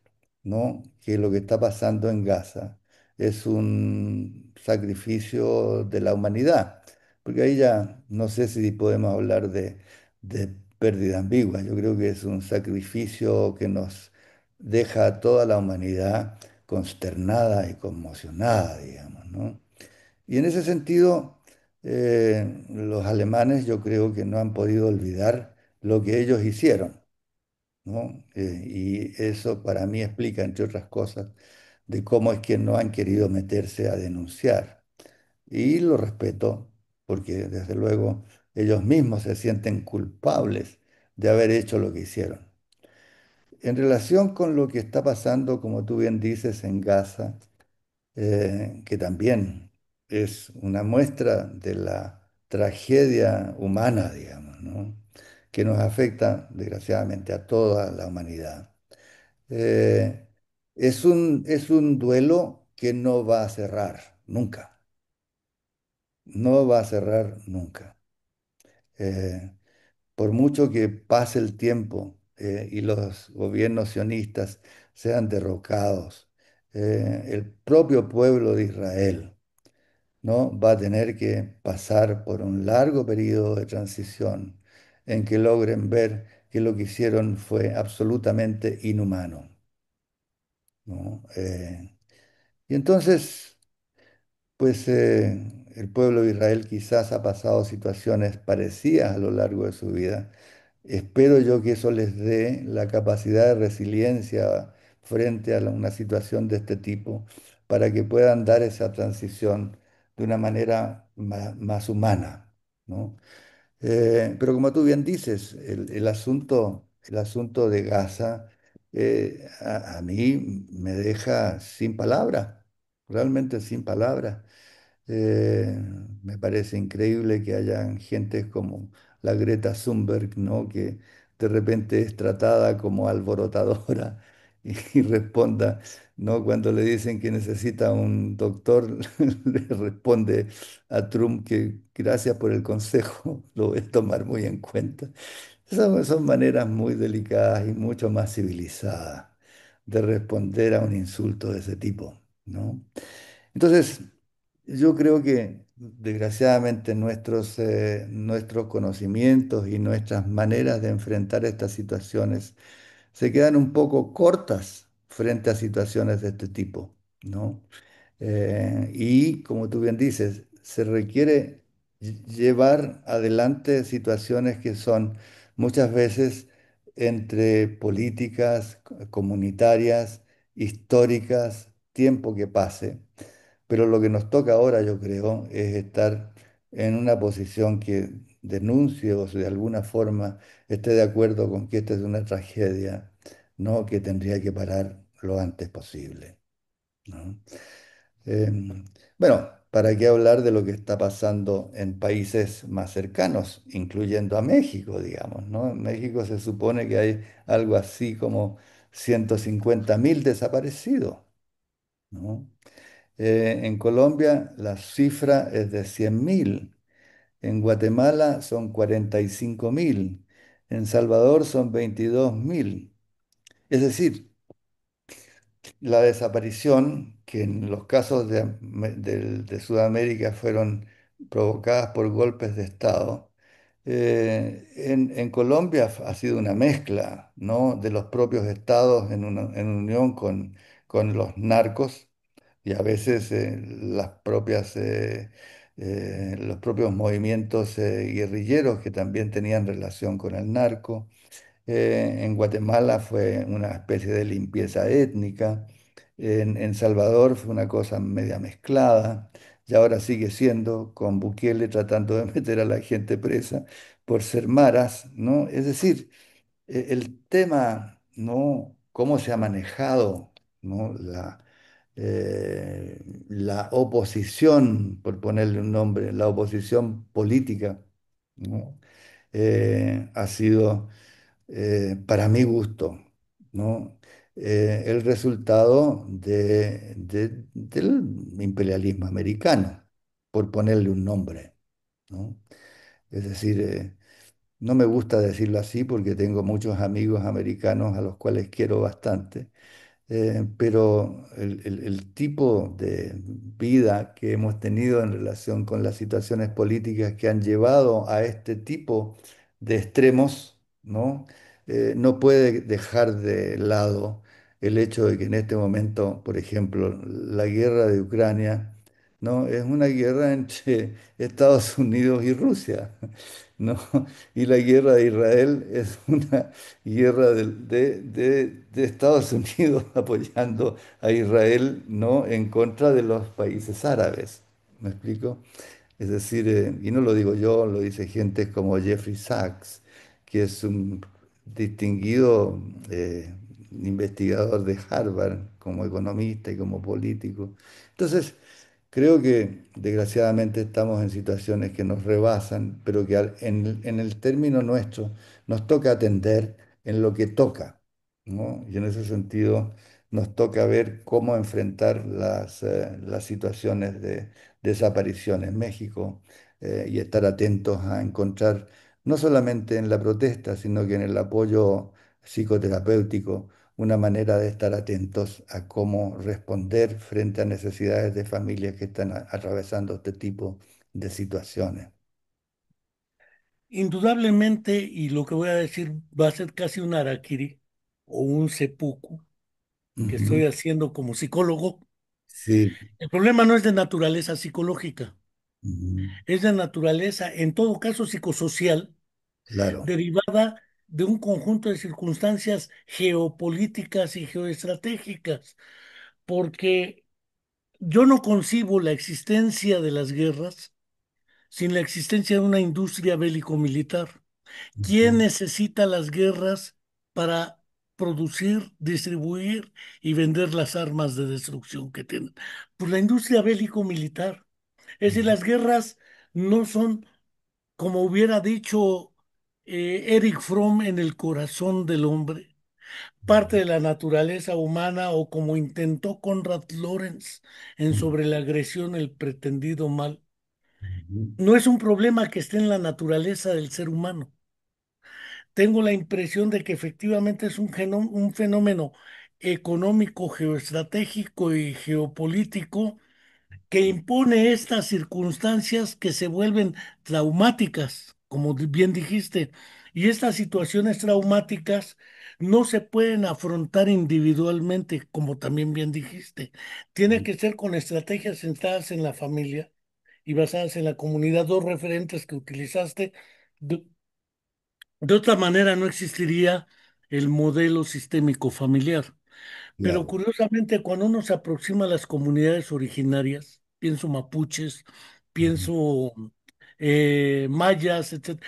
¿no?, que lo que está pasando en Gaza es un sacrificio de la humanidad, porque ahí ya no sé si podemos hablar de pérdida ambigua. Yo creo que es un sacrificio que nos deja a toda la humanidad consternada y conmocionada, digamos, ¿no? Y en ese sentido, los alemanes yo creo que no han podido olvidar lo que ellos hicieron, ¿no? Y eso para mí explica, entre otras cosas, de cómo es que no han querido meterse a denunciar. Y lo respeto, porque desde luego ellos mismos se sienten culpables de haber hecho lo que hicieron. En relación con lo que está pasando, como tú bien dices, en Gaza, que también es una muestra de la tragedia humana, digamos, ¿no?, que nos afecta desgraciadamente a toda la humanidad. Eh, es un duelo que no va a cerrar nunca, no va a cerrar nunca. Eh, por mucho que pase el tiempo y los gobiernos sionistas sean derrocados, el propio pueblo de Israel, ¿no?, va a tener que pasar por un largo periodo de transición en que logren ver que lo que hicieron fue absolutamente inhumano, ¿no? Y entonces, pues el pueblo de Israel quizás ha pasado situaciones parecidas a lo largo de su vida. Espero yo que eso les dé la capacidad de resiliencia frente a una situación de este tipo, para que puedan dar esa transición de una manera más humana, ¿no? Pero como tú bien dices, el asunto de Gaza a mí me deja sin palabras, realmente sin palabras. Eh, Me parece increíble que hayan gentes como la Greta Thunberg, ¿no?, que de repente es tratada como alborotadora y responda, ¿no? Cuando le dicen que necesita un doctor, le responde a Trump que gracias por el consejo, lo voy a tomar muy en cuenta. Esas son maneras muy delicadas y mucho más civilizadas de responder a un insulto de ese tipo, ¿no? Entonces, yo creo que desgraciadamente nuestros conocimientos y nuestras maneras de enfrentar estas situaciones se quedan un poco cortas frente a situaciones de este tipo, ¿no? Y como tú bien dices, se requiere llevar adelante situaciones que son muchas veces entre políticas comunitarias, históricas, tiempo que pase. Pero lo que nos toca ahora, yo creo, es estar en una posición que denuncie o de alguna forma esté de acuerdo con que esta es una tragedia, ¿no?, que tendría que parar lo antes posible, ¿no? Bueno, ¿para qué hablar de lo que está pasando en países más cercanos, incluyendo a México, digamos, ¿no? En México se supone que hay algo así como 150.000 desaparecidos, ¿no? En Colombia la cifra es de 100.000, en Guatemala son 45.000, en Salvador son 22.000. Es decir, la desaparición, que en los casos de Sudamérica fueron provocadas por golpes de Estado, en Colombia ha sido una mezcla, ¿no?, de los propios estados en unión con los narcos y a veces las propias los propios movimientos guerrilleros que también tenían relación con el narco. En Guatemala fue una especie de limpieza étnica. En Salvador fue una cosa media mezclada. Y ahora sigue siendo con Bukele tratando de meter a la gente presa por ser maras, ¿no? Es decir, el tema, ¿no? Cómo se ha manejado, ¿no? La oposición, por ponerle un nombre, la oposición política, ¿no? Ha sido, para mi gusto, ¿no? El resultado del imperialismo americano, por ponerle un nombre, ¿no? Es decir, no me gusta decirlo así porque tengo muchos amigos americanos a los cuales quiero bastante, pero el tipo de vida que hemos tenido en relación con las situaciones políticas que han llevado a este tipo de extremos, ¿no? No puede dejar de lado el hecho de que en este momento, por ejemplo, la guerra de Ucrania, ¿no? Es una guerra entre Estados Unidos y Rusia, ¿no? Y la guerra de Israel es una guerra de Estados Unidos apoyando a Israel, ¿no? En contra de los países árabes. ¿Me explico? Es decir, y no lo digo yo, lo dice gente como Jeffrey Sachs, que es un distinguido investigador de Harvard como economista y como político. Entonces, creo que desgraciadamente estamos en situaciones que nos rebasan, pero que en el término nuestro nos toca atender en lo que toca, ¿no? Y en ese sentido nos toca ver cómo enfrentar las situaciones de desaparición en México, y estar atentos a encontrar, no solamente en la protesta, sino que en el apoyo psicoterapéutico, una manera de estar atentos a cómo responder frente a necesidades de familias que están atravesando este tipo de situaciones. Indudablemente, y lo que voy a decir va a ser casi un harakiri o un seppuku que Ujú. estoy haciendo como psicólogo. Sí, El problema no es de naturaleza psicológica, ujú, es de naturaleza, en todo caso psicosocial, claro. derivada de un conjunto de circunstancias geopolíticas y geoestratégicas, porque yo no concibo la existencia de las guerras sin la existencia de una industria bélico-militar. ¿Quién Ujú, necesita las guerras para producir, distribuir y vender las armas de destrucción que tienen? Pues la industria bélico-militar. Es decir, las guerras no son, como hubiera dicho Eric Fromm, en el corazón del hombre, parte de la naturaleza humana, o como intentó Conrad Lorenz en ujú, Sobre la agresión, el pretendido mal. ujú, No es un problema que esté en la naturaleza del ser humano. Tengo la impresión de que efectivamente es un fenómeno económico, geoestratégico y geopolítico que impone estas circunstancias que se vuelven traumáticas, como bien dijiste, y estas situaciones traumáticas no se pueden afrontar individualmente, como también bien dijiste. Tiene ujú, que ser con estrategias centradas en la familia y basadas en la comunidad, dos referentes que utilizaste. De otra manera no existiría el modelo sistémico familiar. Pero claro. curiosamente, cuando uno se aproxima a las comunidades originarias, pienso mapuches, Ujú, pienso mayas, etcétera,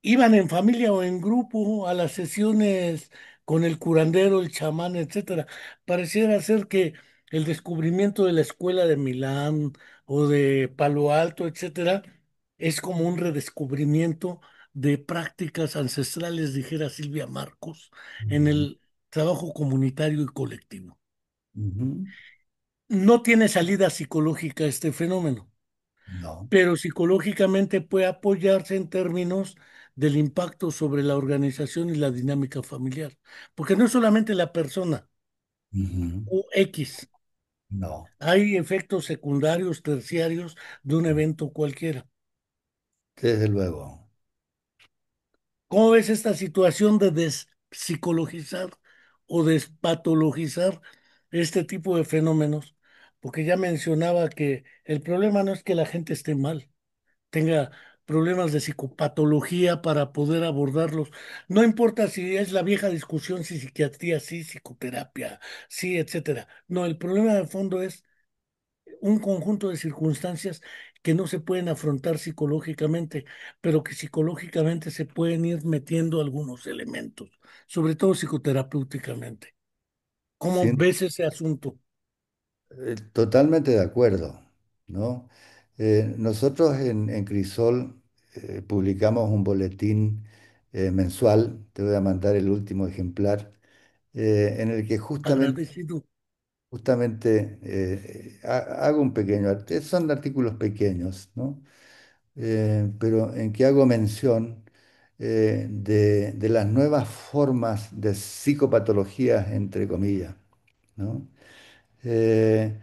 iban en familia o en grupo a las sesiones con el curandero, el chamán, etcétera. Pareciera ser que el descubrimiento de la escuela de Milán o de Palo Alto, etcétera, es como un redescubrimiento de prácticas ancestrales, dijera Silvia Marcos, en ujú, el trabajo comunitario y colectivo. ujú. No tiene salida psicológica este fenómeno, No. pero psicológicamente puede apoyarse en términos del impacto sobre la organización y la dinámica familiar, porque no es solamente la persona Ujú. u X, No. hay efectos secundarios, terciarios de un evento cualquiera. Desde luego. ¿Cómo ves esta situación de despsicologizar o despatologizar este tipo de fenómenos porque ya mencionaba que el problema no es que la gente esté mal, tenga problemas de psicopatología para poder abordarlos. No importa si es la vieja discusión, si psiquiatría sí, psicoterapia sí, etcétera. No, el problema de fondo es un conjunto de circunstancias que no se pueden afrontar psicológicamente, pero que psicológicamente se pueden ir metiendo algunos elementos, sobre todo psicoterapéuticamente. ¿Cómo Sin- ves ese asunto? Totalmente de acuerdo, ¿no? Nosotros en Crisol publicamos un boletín mensual, te voy a mandar el último ejemplar, en el que Agradecido. justamente hago un pequeño, son artículos pequeños, ¿no? Pero en que hago mención de las nuevas formas de psicopatologías, entre comillas, ¿no? Eh,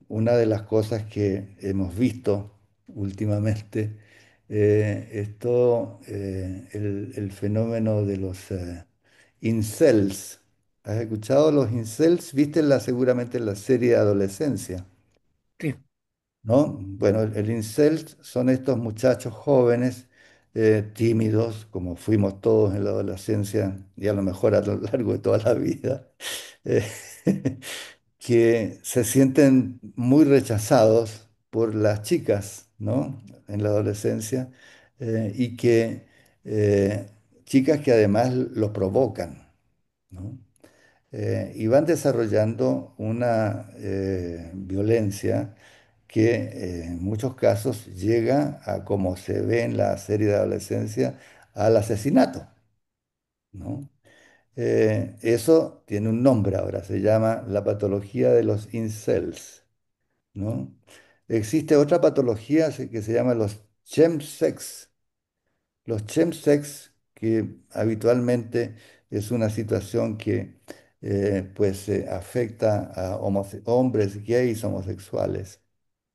una de las cosas que hemos visto últimamente es todo el fenómeno de los incels. ¿Has escuchado los incels? ¿Viste seguramente la serie de Adolescencia? Sí, ¿No? Bueno, el incel son estos muchachos jóvenes, tímidos, como fuimos todos en la adolescencia y a lo mejor a lo largo de toda la vida, eh, que se sienten muy rechazados por las chicas, ¿no? En la adolescencia, y que chicas que además los provocan, ¿no? Y van desarrollando una violencia que en muchos casos llega a, como se ve en la serie de adolescencia, al asesinato, ¿no? Eso tiene un nombre ahora, se llama la patología de los incels, ¿no? Existe otra patología que se llama los chemsex. Los chemsex, que habitualmente es una situación que pues afecta a hombres gays homosexuales,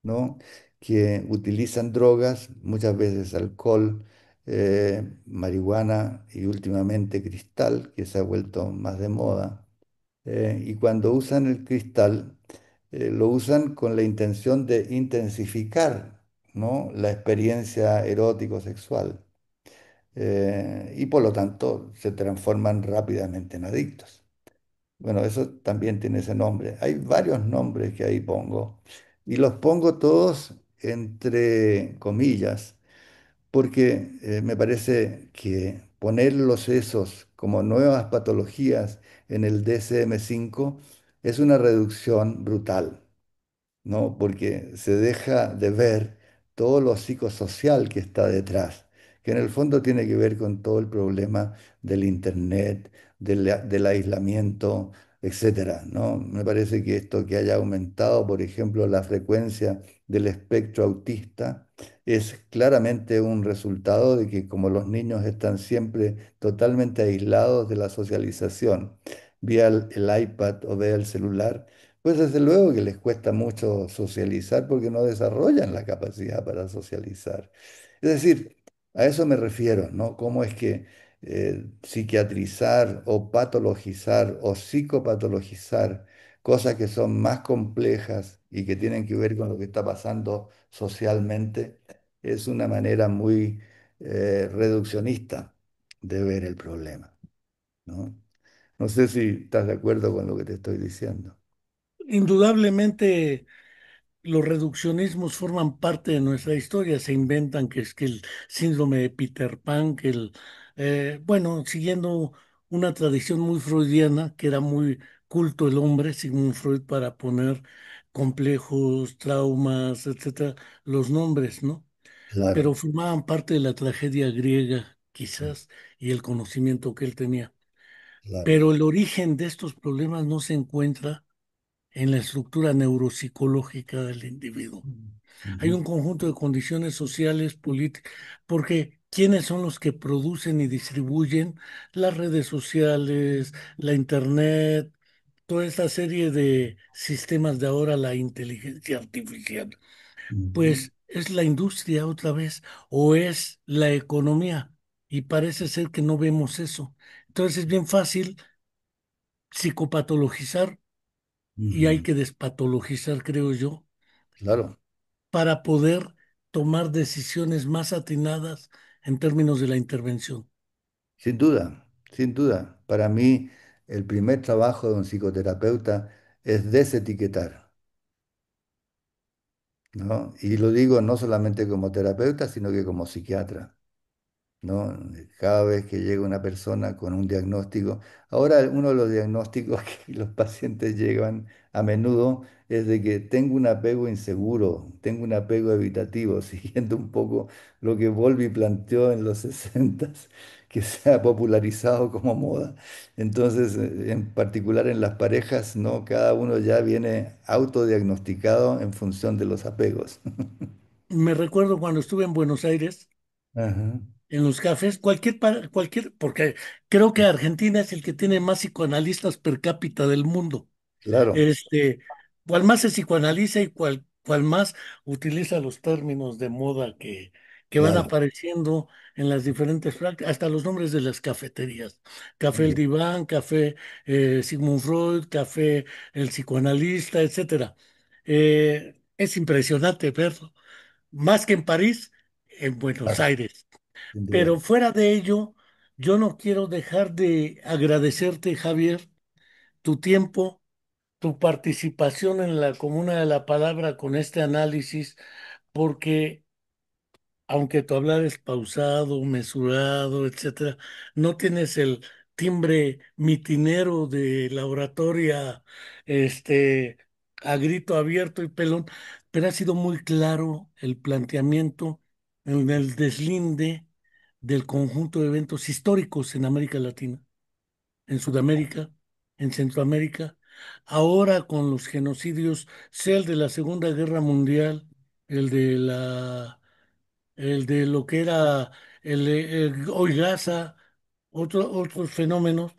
¿no? Que utilizan drogas, muchas veces alcohol, marihuana y últimamente cristal, que se ha vuelto más de moda. Y cuando usan el cristal, lo usan con la intención de intensificar, ¿no? La experiencia erótico-sexual. Y por lo tanto se transforman rápidamente en adictos. Bueno, eso también tiene ese nombre. Hay varios nombres que ahí pongo y los pongo todos entre comillas porque me parece que ponerlos esos como nuevas patologías en el DSM-5 es una reducción brutal, ¿no? Porque se deja de ver todo lo psicosocial que está detrás, que en el fondo tiene que ver con todo el problema del internet, del aislamiento, etcétera, ¿no? Me parece que esto que haya aumentado, por ejemplo, la frecuencia del espectro autista, es claramente un resultado de que como los niños están siempre totalmente aislados de la socialización, vía el iPad o vía el celular, pues desde luego que les cuesta mucho socializar porque no desarrollan la capacidad para socializar. Es decir, a eso me refiero, ¿no? Cómo es que psiquiatrizar o patologizar o psicopatologizar cosas que son más complejas y que tienen que ver con lo que está pasando socialmente es una manera muy reduccionista de ver el problema, ¿no? No sé si estás de acuerdo con lo que te estoy diciendo. indudablemente los reduccionismos forman parte de nuestra historia, se inventan que es que el síndrome de Peter Pan, que bueno, siguiendo una tradición muy freudiana, que era muy culto el hombre, Sigmund Freud, para poner complejos, traumas, etcétera, los nombres, ¿no? Claro, Pero formaban parte de la tragedia griega, quizás, y el conocimiento que él tenía. claro. Pero el origen de estos problemas no se encuentra en la estructura neuropsicológica del individuo. Hay Ujú, un conjunto de condiciones sociales, políticas, porque ¿quiénes son los que producen y distribuyen las redes sociales, la internet, toda esta serie de sistemas de ahora, la inteligencia artificial? ujú, Pues es la industria otra vez o es la economía y parece ser que no vemos eso. Entonces es bien fácil psicopatologizar y hay Ujú. que despatologizar, creo yo, Claro, para poder tomar decisiones más atinadas en términos de la intervención. sin duda, sin duda. Para mí, el primer trabajo de un psicoterapeuta es desetiquetar, ¿no? Y lo digo no solamente como terapeuta, sino que como psiquiatra. ¿No? Cada vez que llega una persona con un diagnóstico, ahora uno de los diagnósticos que los pacientes llegan a menudo es de que tengo un apego inseguro, tengo un apego evitativo, siguiendo un poco lo que Volvi planteó en los 60, que se ha popularizado como moda. Entonces, en particular en las parejas, ¿no? Cada uno ya viene autodiagnosticado en función de los apegos. Me recuerdo cuando estuve en Buenos Aires, Ajá, en los cafés, cualquier, porque creo que Argentina es el que tiene más psicoanalistas per cápita del mundo. claro, Este, cual más se psicoanaliza y cual más utiliza los términos de moda que van claro. apareciendo en las diferentes prácticas, hasta los nombres de las cafeterías. Café El Diván, café Sigmund Freud, café El Psicoanalista, etcétera. Es impresionante verlo, más que en París, en Buenos Claro, Aires. sin duda. Pero fuera de ello, yo no quiero dejar de agradecerte, Javier, tu tiempo, tu participación en la comuna de la palabra con este análisis, porque aunque tu hablar es pausado, mesurado, etcétera, no tienes el timbre mitinero de la oratoria, este, a grito abierto y pelón, pero ha sido muy claro el planteamiento en el deslinde del conjunto de eventos históricos en América Latina, en Sudamérica, en Centroamérica, ahora con los genocidios, sea el de la Segunda Guerra Mundial, el de el de lo que era el hoy Gaza, otros fenómenos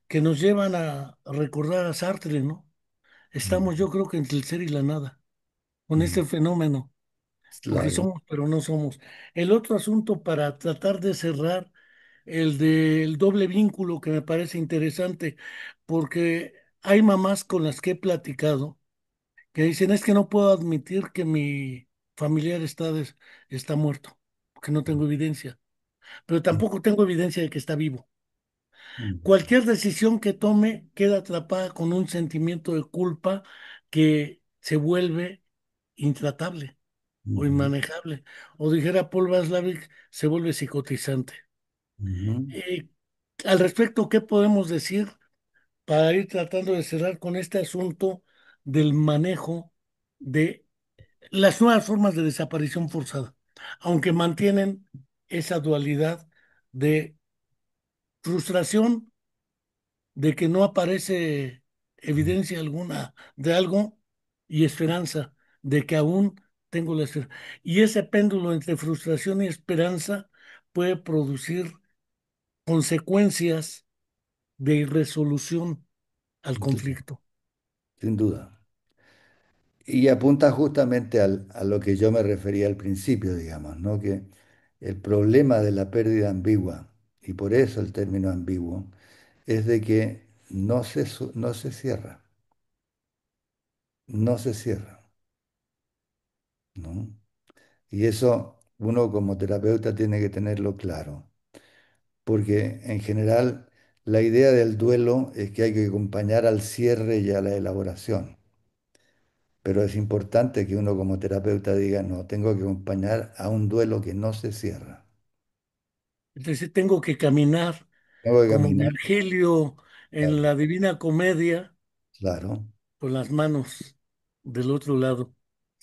que nos llevan a recordar a Sartre, ¿no? Estamos, Mm, yo creo que entre el ser y la nada, con mm, este fenómeno, porque claro. somos, pero no somos. El otro asunto para tratar de cerrar, el del doble vínculo que me parece interesante, porque hay mamás con las que he platicado que dicen es que no puedo admitir que mi familiar está muerto, porque no tengo evidencia, pero Mm, tampoco tengo evidencia de que está vivo. mm, Cualquier decisión que tome queda atrapada con un sentimiento de culpa que se vuelve intratable o ujú, inmanejable. O dijera Paul Václavic, se vuelve psicotizante. ujú, Eh, Al respecto, ¿qué podemos decir para ir tratando de cerrar con este asunto del manejo de las nuevas formas de desaparición forzada, aunque mantienen esa dualidad de frustración de que no aparece evidencia alguna de algo y esperanza de que aún tengo la esperanza? Y ese péndulo entre frustración y esperanza puede producir consecuencias de irresolución al sin duda, conflicto. sin duda. Y apunta justamente a lo que yo me refería al principio, digamos, ¿no? Que el problema de la pérdida ambigua, y por eso el término ambiguo, es de que no se cierra, no se cierra, ¿no? Y eso uno como terapeuta tiene que tenerlo claro, porque en general la idea del duelo es que hay que acompañar al cierre y a la elaboración. Pero es importante que uno como terapeuta diga, no, tengo que acompañar a un duelo que no se cierra. Entonces tengo que caminar Tengo que como caminar. Virgilio en Claro, la Divina Comedia claro, con las manos del otro lado.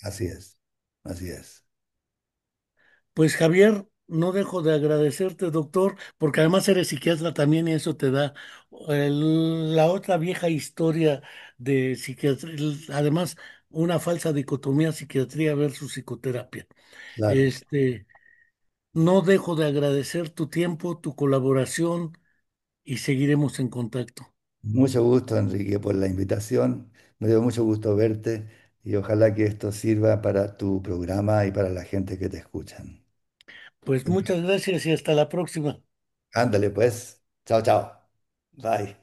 así es, así es. Pues Javier, no dejo de agradecerte, doctor, porque además eres psiquiatra también y eso te da la otra vieja historia de psiquiatría, además una falsa dicotomía psiquiatría versus psicoterapia. Claro. Este, no dejo de agradecer tu tiempo, tu colaboración y seguiremos en contacto. Mucho gusto, Enrique, por la invitación. Me dio mucho gusto verte y ojalá que esto sirva para tu programa y para la gente que te escuchan. Pues muchas gracias y hasta la próxima. Ándale, pues. Chao, chao. Bye.